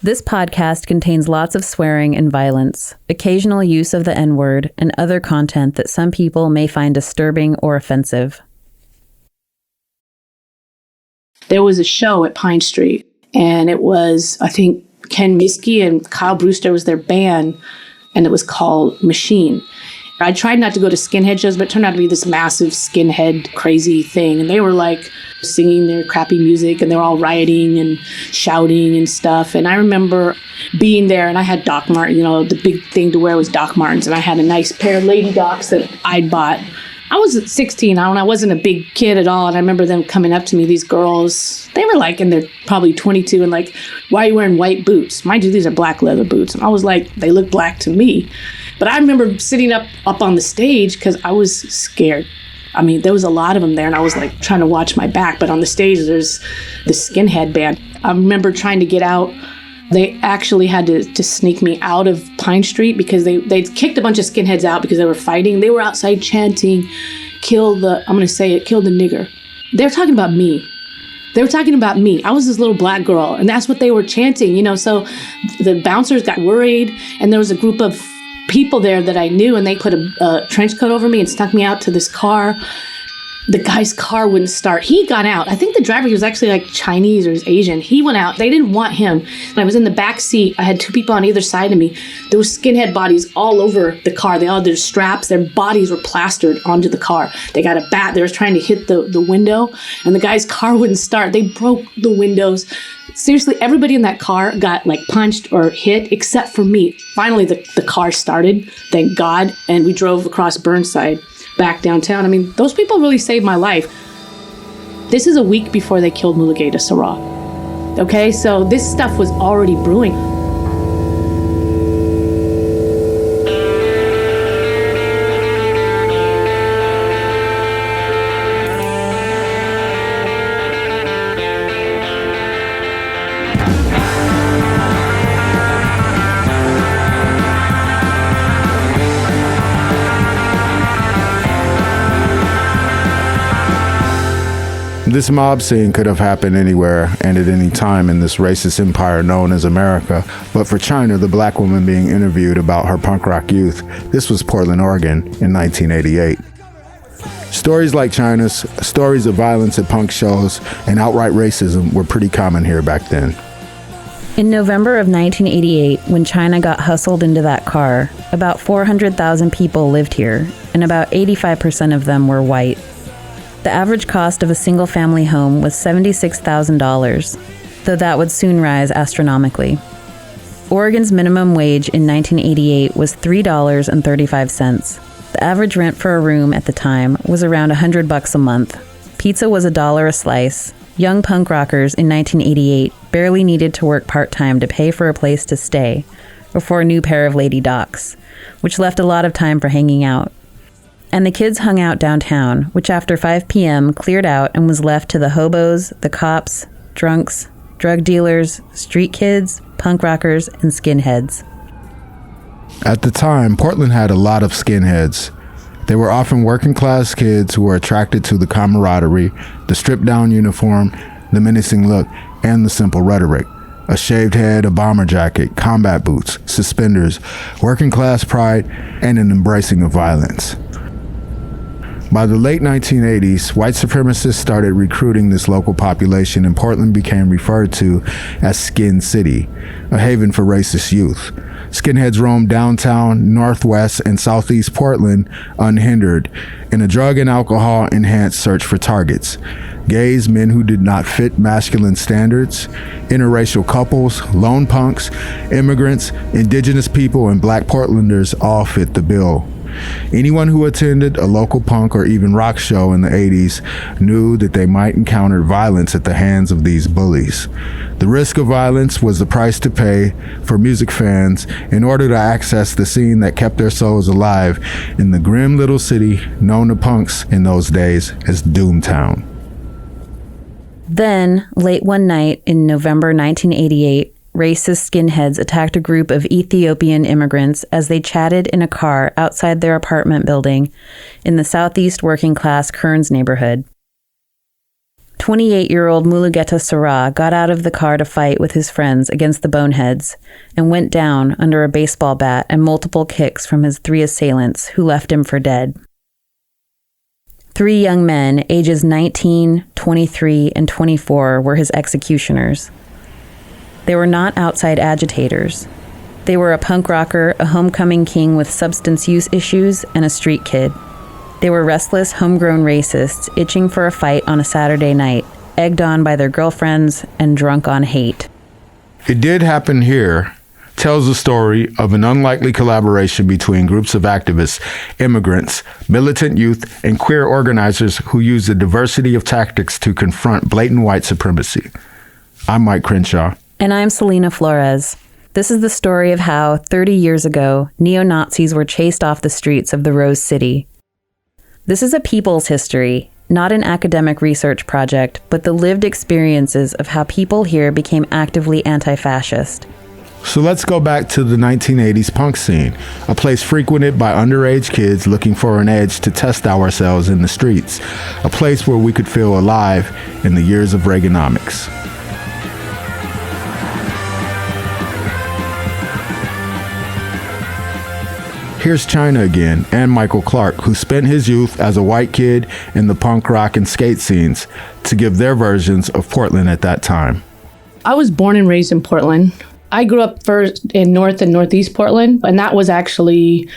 This podcast contains lots of swearing and violence, occasional use of the N-word, and other content that some people may find disturbing or offensive. There was a show at Pine Street, and it was, I think, Ken Miske and Kyle Brewster was their band, and it was called Machine. I tried not to go to skinhead shows, but it turned out to be this massive skinhead crazy thing. And they were like singing their crappy music and they were all rioting and shouting and stuff. And I remember being there and I had Doc Martens, the big thing to wear was Doc Martens. And I had a nice pair of Lady Docs that I'd bought. I was 16, I wasn't a big kid at all. And I remember them coming up to me, these girls, they were like in their probably 22 and like, why are you wearing white boots? Mind you, these are black leather boots. And I was like, they look black to me. But I remember sitting up on the stage because I was scared. I mean, there was a lot of them there and I was like trying to watch my back. But on the stage, there's the skinhead band. I remember trying to get out. They actually had to sneak me out of Pine Street because they'd kicked a bunch of skinheads out because they were fighting. They were outside chanting, kill the nigger. They were talking about me. I was this little black girl and that's what they were chanting, So the bouncers got worried and there was a group of people there that I knew and they put a trench coat over me and snuck me out to this car. The guy's car wouldn't start. He got out. I think the driver, he was actually like Chinese or Asian. He went out. They didn't want him. And I was in the back seat. I had two people on either side of me. There were skinhead bodies all over the car. They all had their straps. Their bodies were plastered onto the car. They got a bat. They were trying to hit the window and the guy's car wouldn't start. They broke the windows. Seriously, everybody in that car got like punched or hit except for me. Finally, the car started, thank God, and we drove across Burnside back downtown. I mean, those people really saved my life. This is a week before they killed Mulugeta Sarah. Okay, so this stuff was already brewing. This mob scene could have happened anywhere and at any time in this racist empire known as America, but for China, the black woman being interviewed about her punk rock youth, this was Portland, Oregon in 1988. Stories like China's, stories of violence at punk shows, and outright racism were pretty common here back then. In November of 1988, when China got hustled into that car, about 400,000 people lived here, and about 85% of them were white. The average cost of a single-family home was $76,000, though that would soon rise astronomically. Oregon's minimum wage in 1988 was $3.35. The average rent for a room at the time was around $100 a month. Pizza was $1 a slice. Young punk rockers in 1988 barely needed to work part-time to pay for a place to stay, or for a new pair of Lady Docs, which left a lot of time for hanging out. And the kids hung out downtown, which after 5 p.m. cleared out and was left to the hobos, the cops, drunks, drug dealers, street kids, punk rockers, and skinheads. At the time, Portland had a lot of skinheads. They were often working class kids who were attracted to the camaraderie, the stripped down uniform, the menacing look, and the simple rhetoric. A shaved head, a bomber jacket, combat boots, suspenders, working class pride, and an embracing of violence. By the late 1980s, white supremacists started recruiting this local population and Portland became referred to as Skin City, a haven for racist youth. Skinheads roamed downtown, northwest, and southeast Portland unhindered in a drug and alcohol enhanced search for targets. Gays, men who did not fit masculine standards, interracial couples, lone punks, immigrants, indigenous people, and black Portlanders all fit the bill. Anyone who attended a local punk or even rock show in the 80s knew that they might encounter violence at the hands of these bullies. The risk of violence was the price to pay for music fans in order to access the scene that kept their souls alive in the grim little city known to punks in those days as Doomtown. Then, late one night in November 1988, racist skinheads attacked a group of Ethiopian immigrants as they chatted in a car outside their apartment building in the southeast working-class Kearns neighborhood. 28-year-old Mulugeta Sarah got out of the car to fight with his friends against the Boneheads and went down under a baseball bat and multiple kicks from his 3 assailants who left him for dead. 3 young men, ages 19, 23, and 24, were his executioners. They were not outside agitators. They were a punk rocker, a homecoming king with substance use issues, and a street kid. They were restless, homegrown racists, itching for a fight on a Saturday night, egged on by their girlfriends and drunk on hate. It Did Happen Here tells the story of an unlikely collaboration between groups of activists, immigrants, militant youth, and queer organizers who used a diversity of tactics to confront blatant white supremacy. I'm Mike Crenshaw. And I'm Celina Flores. This is the story of how, 30 years ago, neo-Nazis were chased off the streets of the Rose City. This is a people's history, not an academic research project, but the lived experiences of how people here became actively anti-fascist. So let's go back to the 1980s punk scene, a place frequented by underage kids looking for an edge to test ourselves in the streets, a place where we could feel alive in the years of Reaganomics. Here's China again, and Michael Clark, who spent his youth as a white kid in the punk rock and skate scenes, to give their versions of Portland at that time. I was born and raised in Portland. I grew up first in North and Northeast Portland, and that was actually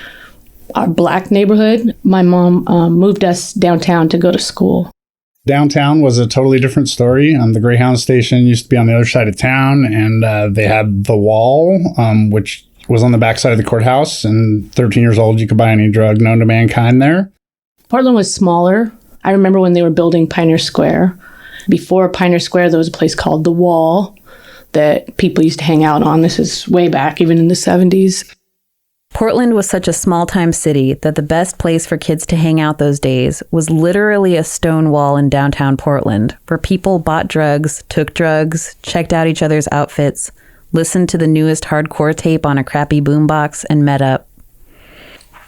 our black neighborhood. My mom moved us downtown to go to school. Downtown was a totally different story. The Greyhound station used to be on the other side of town, and they had the Wall, which was on the backside of the courthouse, and 13 years old, you could buy any drug known to mankind there. Portland was smaller. I remember when they were building Pioneer Square. Before Pioneer Square, there was a place called The Wall that people used to hang out on. This is way back, even in the 70s. Portland was such a small-time city that the best place for kids to hang out those days was literally a stone wall in downtown Portland, where people bought drugs, took drugs, checked out each other's outfits, listened to the newest hardcore tape on a crappy boombox, and met up.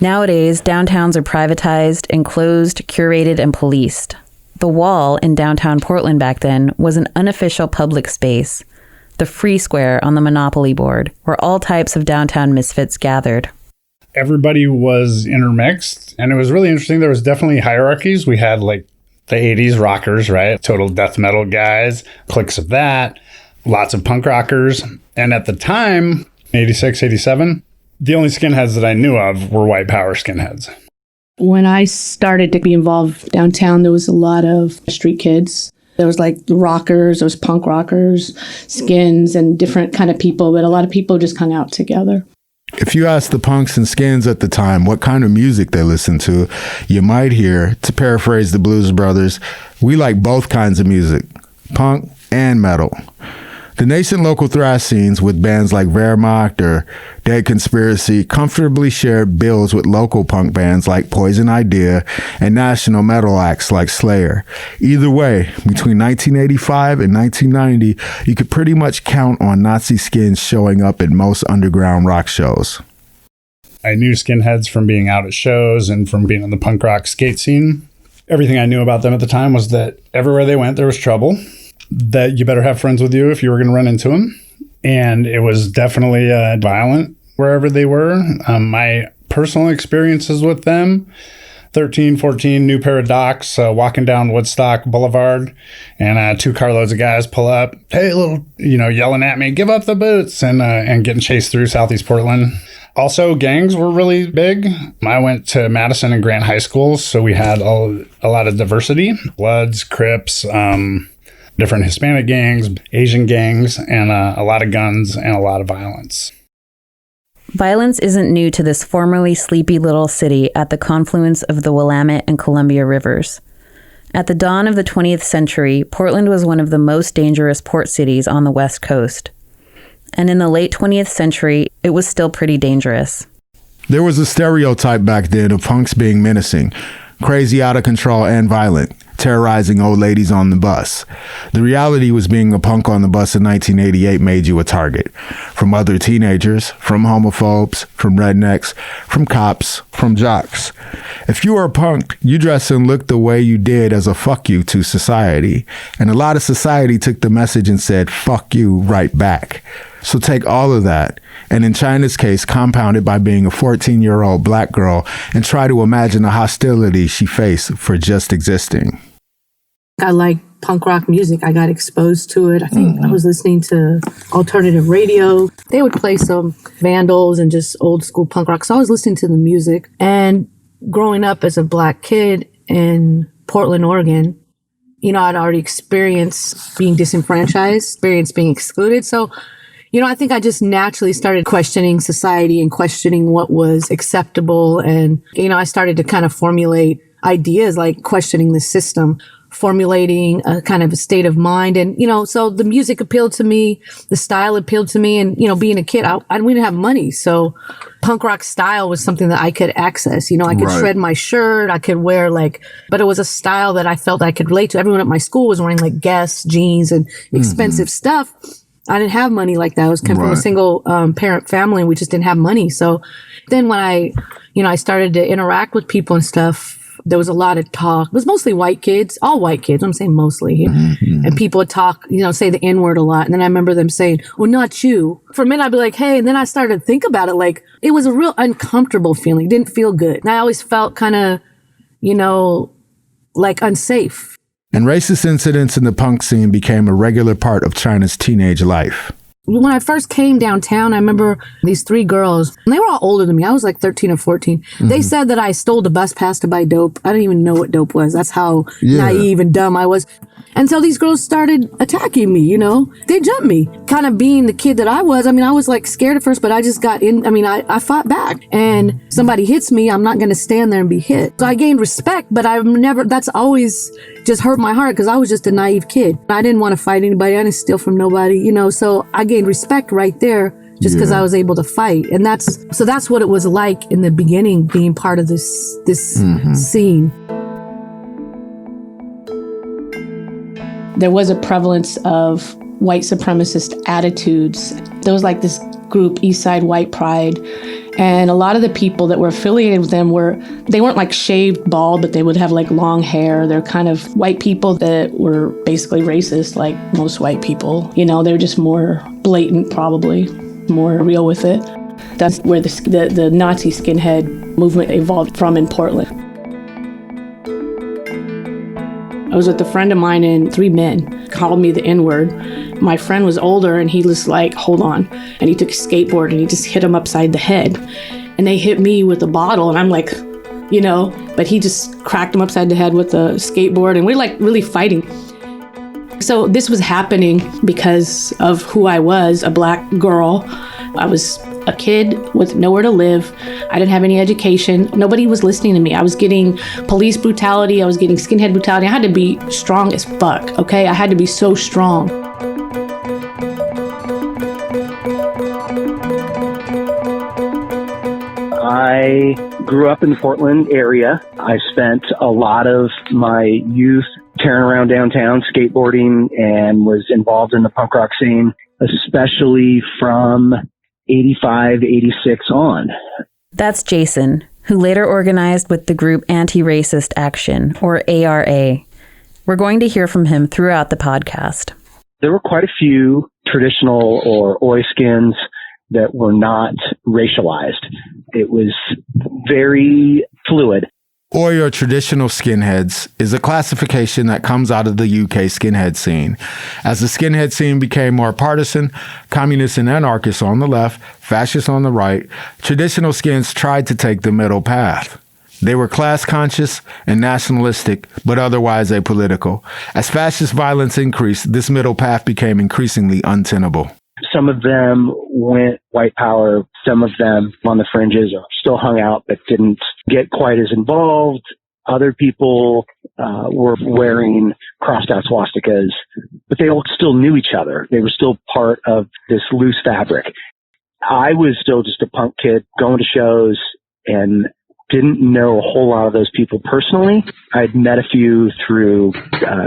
Nowadays, downtowns are privatized, enclosed, curated, and policed. The Wall in downtown Portland back then was an unofficial public space, the free square on the Monopoly board, where all types of downtown misfits gathered. Everybody was intermixed, and it was really interesting. There was definitely hierarchies. We had like the 80s rockers, right? Total death metal guys, cliques of that, lots of punk rockers. And at the time, 86, 87, the only skinheads that I knew of were white power skinheads. When I started to be involved downtown, there was a lot of street kids. There was like the rockers, there was punk rockers, skins, and different kind of people, but a lot of people just hung out together. If you ask the punks and skins at the time what kind of music they listened to, you might hear, to paraphrase the Blues Brothers, we like both kinds of music, punk and metal. The nascent local thrash scenes with bands like Wehrmacht or Dead Conspiracy comfortably shared bills with local punk bands like Poison Idea and national metal acts like Slayer. Either way, between 1985 and 1990, you could pretty much count on Nazi skins showing up at most underground rock shows. I knew skinheads from being out at shows and from being in the punk rock skate scene. Everything I knew about them at the time was that everywhere they went, there was trouble, that you better have friends with you if you were going to run into them. And it was definitely violent wherever they were. My personal experiences with them, 13, 14, new pair of docks, walking down Woodstock Boulevard, and 2 carloads of guys pull up, hey, little, yelling at me, give up the boots, and getting chased through Southeast Portland. Also, gangs were really big. I went to Madison and Grant high schools, so we had a lot of diversity, Bloods, Crips, different Hispanic gangs, Asian gangs, and a lot of guns and a lot of violence. Violence isn't new to this formerly sleepy little city at the confluence of the Willamette and Columbia rivers. At the dawn of the 20th century, Portland was one of the most dangerous port cities on the West Coast. And in the late 20th century, it was still pretty dangerous. There was a stereotype back then of punks being menacing. crazy, out of control, and violent, terrorizing old ladies on the bus. The reality was being a punk on the bus in 1988 made you a target. From other teenagers, from homophobes, from rednecks, from cops, from jocks. If you were a punk, you dressed and looked the way you did as a fuck you to society. And a lot of society took the message and said, fuck you right back. So take all of that, and in China's case, compound it by being a 14-year-old black girl, and try to imagine the hostility she faced for just existing. I like punk rock music. I got exposed to it. I think I was listening to alternative radio. They would play some Vandals and just old school punk rock. So I was listening to the music. And growing up as a black kid in Portland, Oregon, you know, I'd already experienced being disenfranchised, experienced being excluded. So, you know, I think I just naturally started questioning society and questioning what was acceptable. And, you know, I started to kind of formulate ideas like questioning the system, formulating a kind of a state of mind. And, you know, so the music appealed to me, the style appealed to me. And, you know, being a kid, we didn't have money. So punk rock style was something that I could access. You know, I could shred my shirt. I could wear but it was a style that I felt I could relate to. Everyone at my school was wearing like Guess jeans and expensive stuff. I didn't have money like that. I was coming from a single parent family, and we just didn't have money. So then when I started to interact with people and stuff, there was a lot of talk. It was mostly white kids, all white kids. I'm saying mostly. And people would talk, you know, say the N-word a lot. And then I remember them saying, well, not you. For a minute, I'd be like, hey. And then I started to think about it. Like, it was a real uncomfortable feeling. It didn't feel good. And I always felt kind of, you know, like unsafe. And racist incidents in the punk scene became a regular part of China's teenage life. When I first came downtown, I remember these three girls, and they were all older than me. I was like 13 or 14. They said that I stole the bus pass to buy dope. I didn't even know what dope was. That's how naive and dumb I was. And so these girls started attacking me, you know. They jumped me. Kind of being the kid that I was. I mean, I was like scared at first, but I just got in. I mean, I fought back. And somebody hits me, I'm not going to stand there and be hit. So I gained respect, but that's always just hurt my heart because I was just a naive kid. I didn't want to fight anybody. I didn't steal from nobody, you know. So I gained respect right there just because I was able to fight. And that's what it was like in the beginning, being part of this scene. There was a prevalence of white supremacist attitudes. There was like this group, East Side White Pride, and a lot of the people that were affiliated with them they weren't like shaved bald, but they would have like long hair. They're kind of white people that were basically racist, like most white people. You know, they're just more blatant, probably more real with it. That's where the Nazi skinhead movement evolved from in Portland. I was with a friend of mine, and three men called me the N-word. My friend was older, and he was like, hold on. And he took a skateboard, and he just hit him upside the head. And they hit me with a bottle, and I'm like, you know, but he just cracked him upside the head with a skateboard, and we're like really fighting. So this was happening because of who I was, a black girl. I was a kid with nowhere to live. I didn't have any education. Nobody was listening to me. I was getting police brutality. I was getting skinhead brutality. I had to be strong as fuck, okay? I had to be so strong. I grew up in the Portland area. I spent a lot of my youth tearing around downtown, skateboarding, and was involved in the punk rock scene, especially from 85, 86 on. That's Jason, who later organized with the group Anti-Racist Action, or ARA. We're going to hear from him throughout the podcast. There were quite a few traditional or oi skins that were not racialized. It was very fluid. Oi, or traditional skinheads, is a classification that comes out of the UK skinhead scene. As the skinhead scene became more partisan, communists and anarchists on the left, fascists on the right, traditional skins tried to take the middle path. They were class-conscious and nationalistic, but otherwise apolitical. As fascist violence increased, this middle path became increasingly untenable. Some of them went white power. Some of them on the fringes or still hung out but didn't get quite as involved. Other people were wearing crossed out swastikas, but they all still knew each other. They were still part of this loose fabric. I was still just a punk kid going to shows, and didn't know a whole lot of those people personally. I'd met a few through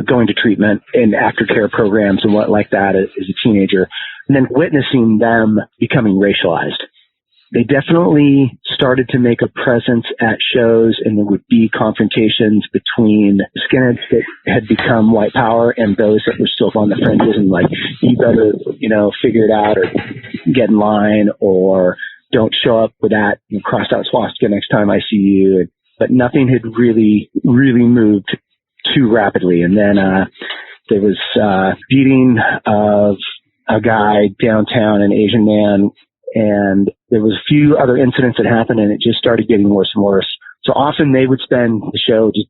going to treatment and aftercare programs and what like that as a teenager, and then witnessing them becoming racialized. They definitely started to make a presence at shows, and there would be confrontations between skinheads that had become white power and those that were still on the fringes, and like, you better, figure it out, or get in line, or don't show up with that crossed out swastika next time I see you. But nothing had really moved too rapidly. And then there was beating of a guy downtown, an Asian man, and there was a few other incidents that happened, and it just started getting worse and worse. So often they would spend the show just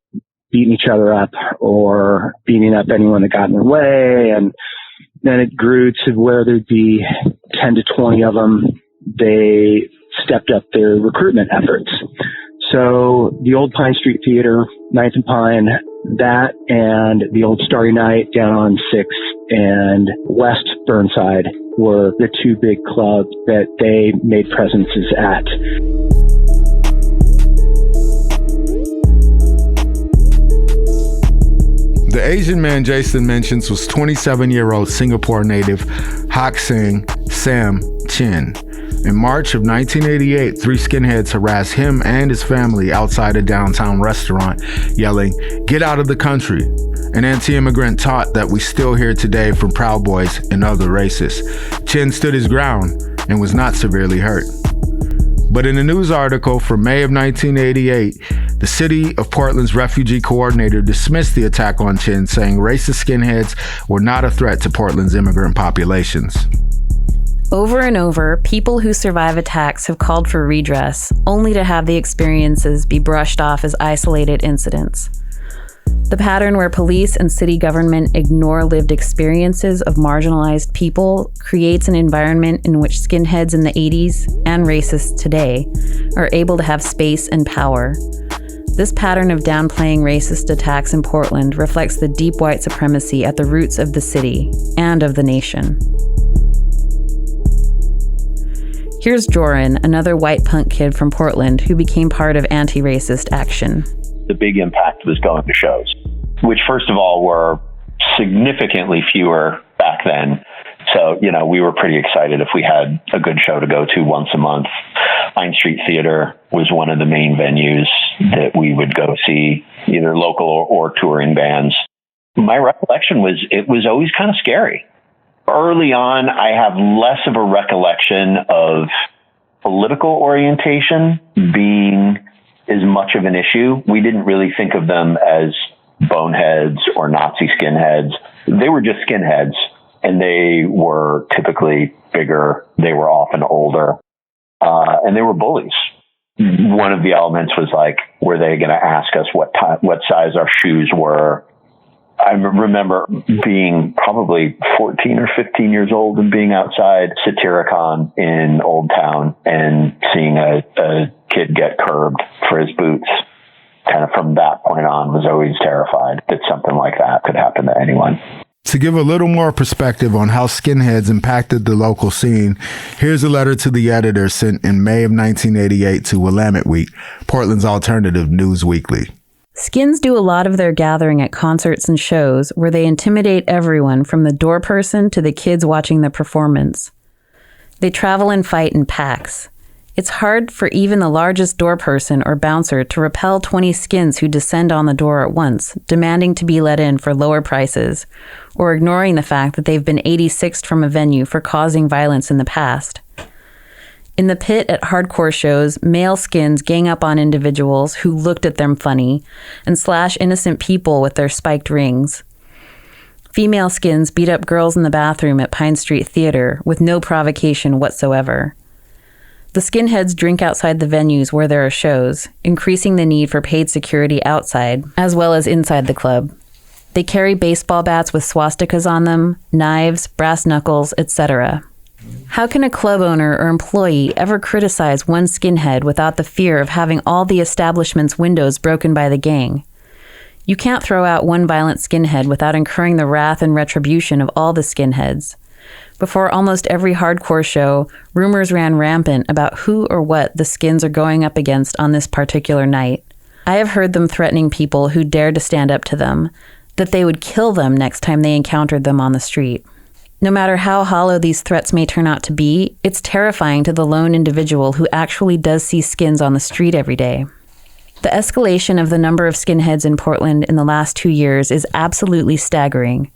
beating each other up or beating up anyone that got in their way. And then it grew to where there'd be 10 to 20 of them. They stepped up their recruitment efforts. So the old Pine Street Theater, 9th and Pine, that and the old Starry Night down on 6th and West Burnside were the two big clubs that they made presences at. The Asian man Jason mentions was 27-year-old Singapore native Hak Sing Sam Chin. In March of 1988, 3 skinheads harassed him and his family outside a downtown restaurant, yelling, "Get out of the country." An anti-immigrant taught that we still hear today from Proud Boys and other racists. Chin stood his ground and was not severely hurt. But in a news article from May of 1988, the city of Portland's refugee coordinator dismissed the attack on Chin, saying racist skinheads were not a threat to Portland's immigrant populations. Over and over, people who survive attacks have called for redress, only to have the experiences be brushed off as isolated incidents. The pattern where police and city government ignore lived experiences of marginalized people creates an environment in which skinheads in the 80s and racists today are able to have space and power. This pattern of downplaying racist attacks in Portland reflects the deep white supremacy at the roots of the city and of the nation. Here's Joran, another white punk kid from Portland who became part of anti-racist action. The big impact was going to shows, which first of all were significantly fewer back then. So, we were pretty excited if we had a good show to go to once a month. Pine Street Theater was one of the main venues that we would go see, either local or touring bands. My recollection was it was always kind of scary. Early on, I have less of a recollection of political orientation being as much of an issue. We didn't really think of them as boneheads or Nazi skinheads. They were just skinheads, and they were typically bigger. They were often older, and they were bullies. One of the elements was like, were they going to ask us what size our shoes were? I remember being probably 14 or 15 years old and being outside Satyricon in Old Town and seeing a kid get curbed for his boots. Kind of from that point on, was always terrified that something like that could happen to anyone. To give a little more perspective on how skinheads impacted the local scene, here's a letter to the editor sent in May of 1988 to Willamette Week, Portland's alternative news weekly. Skins do a lot of their gathering at concerts and shows where they intimidate everyone from the door person to the kids watching the performance. They travel and fight in packs. It's hard for even the largest door person or bouncer to repel 20 skins who descend on the door at once, demanding to be let in for lower prices, or ignoring the fact that they've been 86'd from a venue for causing violence in the past. In the pit at hardcore shows, male skins gang up on individuals who looked at them funny and slash innocent people with their spiked rings. Female skins beat up girls in the bathroom at Pine Street Theater with no provocation whatsoever. The skinheads drink outside the venues where there are shows, increasing the need for paid security outside, as well as inside the club. They carry baseball bats with swastikas on them, knives, brass knuckles, etc. How can a club owner or employee ever criticize one skinhead without the fear of having all the establishment's windows broken by the gang? You can't throw out one violent skinhead without incurring the wrath and retribution of all the skinheads. Before almost every hardcore show, rumors ran rampant about who or what the Skins are going up against on this particular night. I have heard them threatening people who dared to stand up to them, that they would kill them next time they encountered them on the street. No matter how hollow these threats may turn out to be, it's terrifying to the lone individual who actually does see Skins on the street every day. The escalation of the number of skinheads in Portland in the last 2 years is absolutely staggering.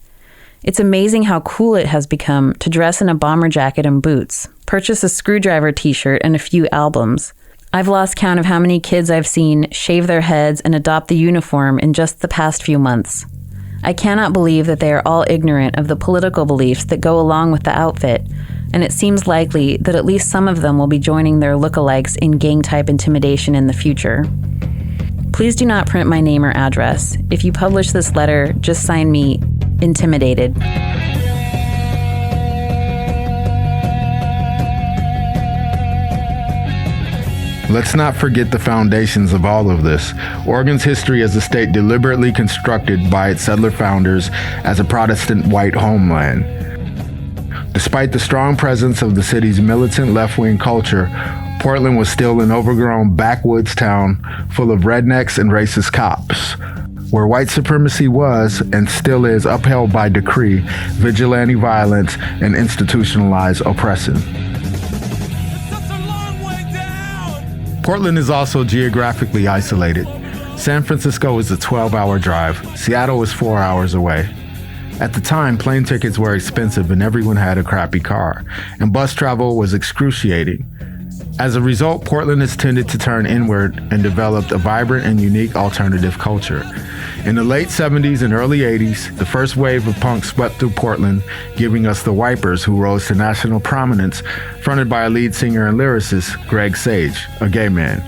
It's amazing how cool it has become to dress in a bomber jacket and boots, purchase a Screwdriver t-shirt and a few albums. I've lost count of how many kids I've seen shave their heads and adopt the uniform in just the past few months. I cannot believe that they are all ignorant of the political beliefs that go along with the outfit, and it seems likely that at least some of them will be joining their lookalikes in gang-type intimidation in the future. Please do not print my name or address. If you publish this letter, just sign me intimidated. Let's not forget the foundations of all of this. Oregon's history as a state deliberately constructed by its settler founders as a Protestant white homeland. Despite the strong presence of the city's militant left-wing culture, Portland was still an overgrown backwoods town full of rednecks and racist cops, where white supremacy was, and still is, upheld by decree, vigilante violence, and institutionalized oppression. Portland is also geographically isolated. San Francisco is a 12-hour drive. Seattle is 4 hours away. At the time, plane tickets were expensive and everyone had a crappy car, and bus travel was excruciating. As a result, Portland has tended to turn inward and developed a vibrant and unique alternative culture. In the late 70s and early 80s, the first wave of punk swept through Portland, giving us the Wipers, who rose to national prominence, fronted by a lead singer and lyricist, Greg Sage, a gay man.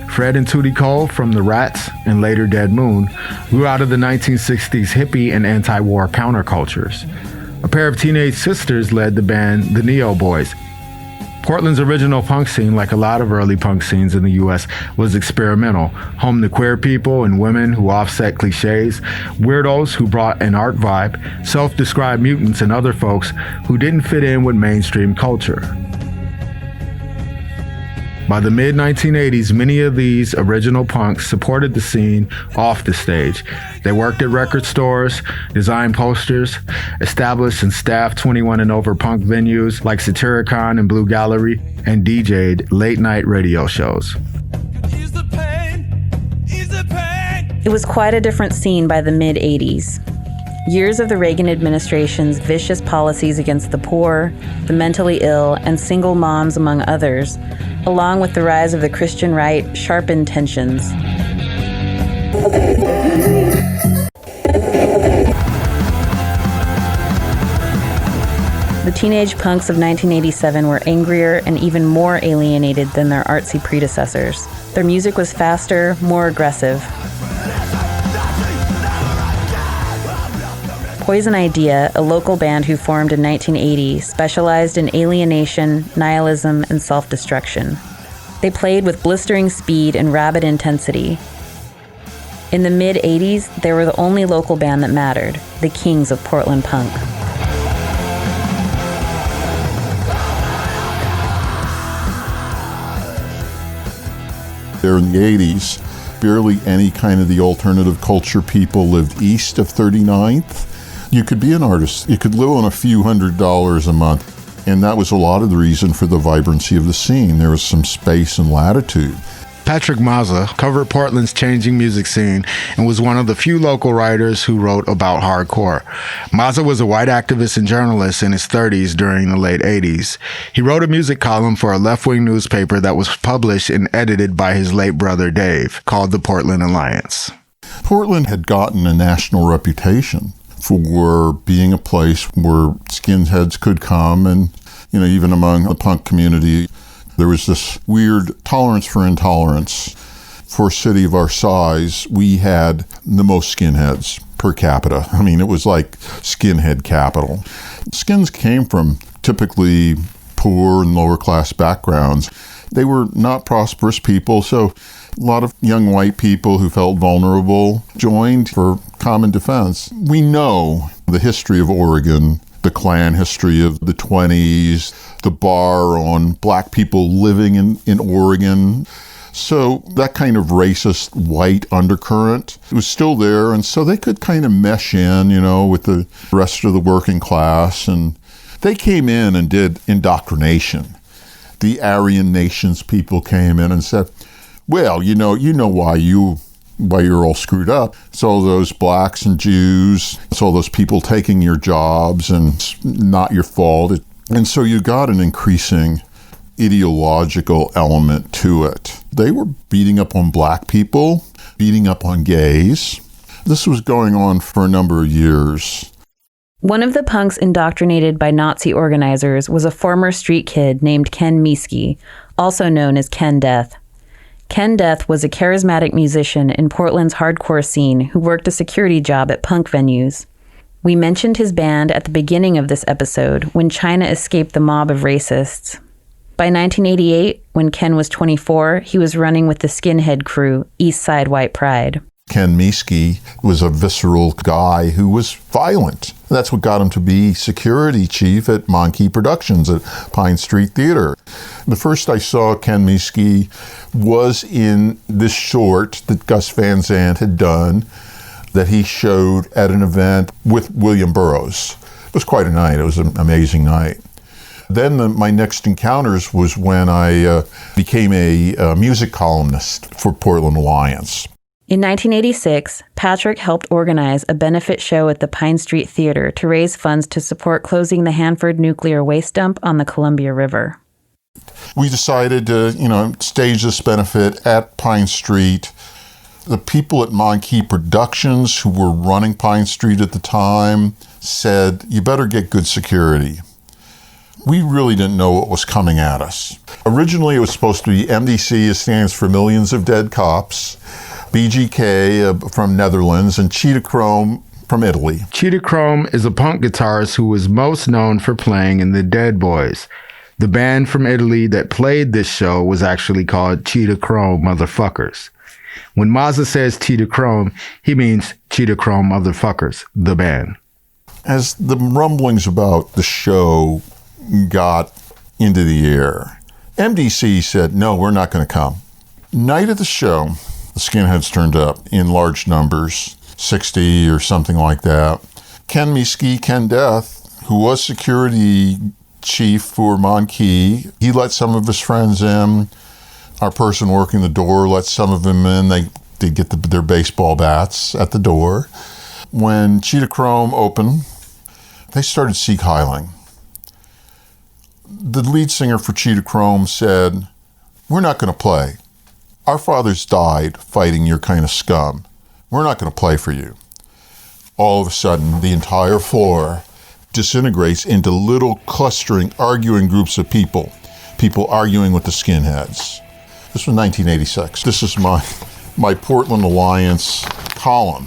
Fred and Tootie Cole from the Rats and later Dead Moon grew out of the 1960s hippie and anti-war countercultures. A pair of teenage sisters led the band The Neo Boys. Portland's original punk scene, like a lot of early punk scenes in the U.S., was experimental, home to queer people and women who offset cliches, weirdos who brought an art vibe, self-described mutants, and other folks who didn't fit in with mainstream culture. By the mid-1980s, many of these original punks supported the scene off the stage. They worked at record stores, designed posters, established and staffed 21 and over punk venues like Satyricon and Blue Gallery, and DJ'd late-night radio shows. It was quite a different scene by the mid-80s. Years of the Reagan administration's vicious policies against the poor, the mentally ill, and single moms, among others, along with the rise of the Christian right, sharpened tensions. The teenage punks of 1987 were angrier and even more alienated than their artsy predecessors. Their music was faster, more aggressive. Poison Idea, a local band who formed in 1980, specialized in alienation, nihilism, and self-destruction. They played with blistering speed and rabid intensity. In the mid-80s, they were the only local band that mattered, the kings of Portland punk. There in the 80s, barely any kind of the alternative culture people lived east of 39th. You could be an artist. You could live on a few $100s a month. And that was a lot of the reason for the vibrancy of the scene. There was some space and latitude. Patrick Mazza covered Portland's changing music scene and was one of the few local writers who wrote about hardcore. Mazza was a white activist and journalist in his 30s during the late 80s. He wrote a music column for a left-wing newspaper that was published and edited by his late brother Dave, called the Portland Alliance. Portland had gotten a national reputation for being a place where skinheads could come, and, even among the punk community, there was this weird tolerance for intolerance. For a city of our size, we had the most skinheads per capita. It was like skinhead capital. Skins came from typically poor and lower class backgrounds. They were not prosperous people, so a lot of young white people who felt vulnerable joined for common defense. We know the history of Oregon the Klan history of the 20s, the bar on black people living in Oregon. So that kind of racist white undercurrent was still there, and so they could kind of mesh in, with the rest of the working class, and they came in and did indoctrination. The Aryan nations people came in and said, well, you know why you're all screwed up. It's all those blacks and Jews. It's all those people taking your jobs, and it's not your fault. And so you got an increasing ideological element to it. They were beating up on black people, beating up on gays. This was going on for a number of years. One of the punks indoctrinated by Nazi organizers was a former street kid named Ken Miske, also known as Ken Death. Ken Death was a charismatic musician in Portland's hardcore scene who worked a security job at punk venues. We mentioned his band at the beginning of this episode when China escaped the mob of racists. By 1988, when Ken was 24, he was running with the skinhead crew, East Side White Pride. Ken Miske was a visceral guy who was violent. That's what got him to be security chief at Monkey Productions at Pine Street Theater. The first I saw Ken Miske was in this short that Gus Van Sant had done that he showed at an event with William Burroughs. It was quite a night. It was an amazing night. Then my next encounters was when I became a music columnist for Portland Alliance. In 1986, Patrick helped organize a benefit show at the Pine Street Theater to raise funds to support closing the Hanford nuclear waste dump on the Columbia River. We decided to, stage this benefit at Pine Street. The people at Monkey Productions who were running Pine Street at the time said, you better get good security. We really didn't know what was coming at us. Originally, it was supposed to be MDC, it stands for Millions of Dead Cops, BGK from Netherlands, and Cheetah Chrome from Italy. Cheetah Chrome is a punk guitarist who was most known for playing in the Dead Boys. The band from Italy that played this show was actually called Cheetah Chrome Motherfuckers. When Mazza says Cheetah Chrome, he means Cheetah Chrome Motherfuckers, the band. As the rumblings about the show got into the air, MDC said, no, we're not going to come. Night of the show, the skinheads turned up in large numbers, 60 or something like that. Ken Miske, Ken Death, who was security chief for Monkey, he let some of his friends in. Our person working the door let some of them in. They get their baseball bats at the door. When Cheetah Chrome opened, they started Sieg Heiling. The lead singer for Cheetah Chrome said, we're not going to play. Our fathers died fighting your kind of scum. We're not going to play for you. All of a sudden, the entire floor disintegrates into little clustering, arguing groups of people arguing with the skinheads. This was 1986. This is my Portland Alliance column.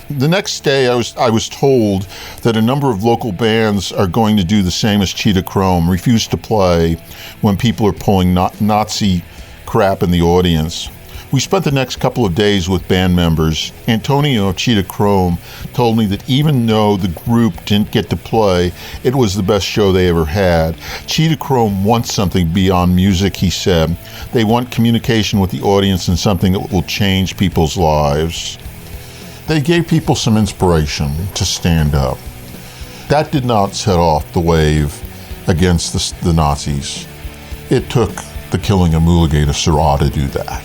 The next day, I was told that a number of local bands are going to do the same as Cheetah Chrome, refuse to play when people are pulling Nazi crap in the audience. We spent the next couple of days with band members. Antonio of Cheetah Chrome told me that even though the group didn't get to play, it was the best show they ever had. Cheetah Chrome wants something beyond music, he said. They want communication with the audience and something that will change people's lives. They gave people some inspiration to stand up. That did not set off the wave against the Nazis. It took the killing of Mulligay to Syrah to do that.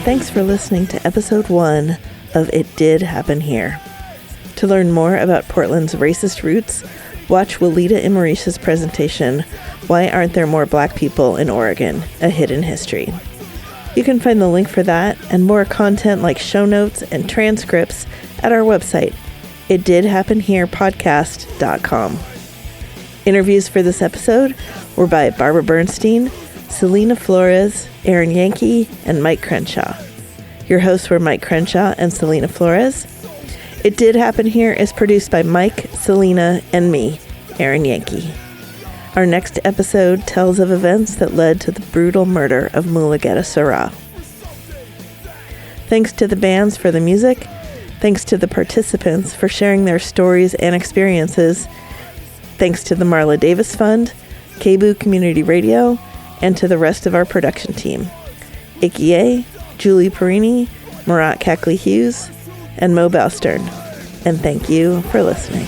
Thanks for listening to episode 1 of It Did Happen Here. To learn more about Portland's racist roots, watch Walida and Maurice's presentation, Why Aren't There More Black People in Oregon? A Hidden History. You can find the link for that and more content like show notes and transcripts at our website, itdidhappenherepodcast.com. Interviews for this episode were by Barbara Bernstein, Celina Flores, Erin Yanke, and Mike Crenshaw. Your hosts were Mike Crenshaw and Celina Flores. It Did Happen Here is produced by Mike, Celina, and me, Erin Yanke. Our next episode tells of events that led to the brutal murder of Mulugeta Sarah. Thanks to the bands for the music. Thanks to the participants for sharing their stories and experiences. Thanks to the Marla Davis Fund, KBOO Community Radio, and to the rest of our production team. Icky, Julie Perini, Marat Cackley Hughes, and Mo Bowstern. And thank you for listening.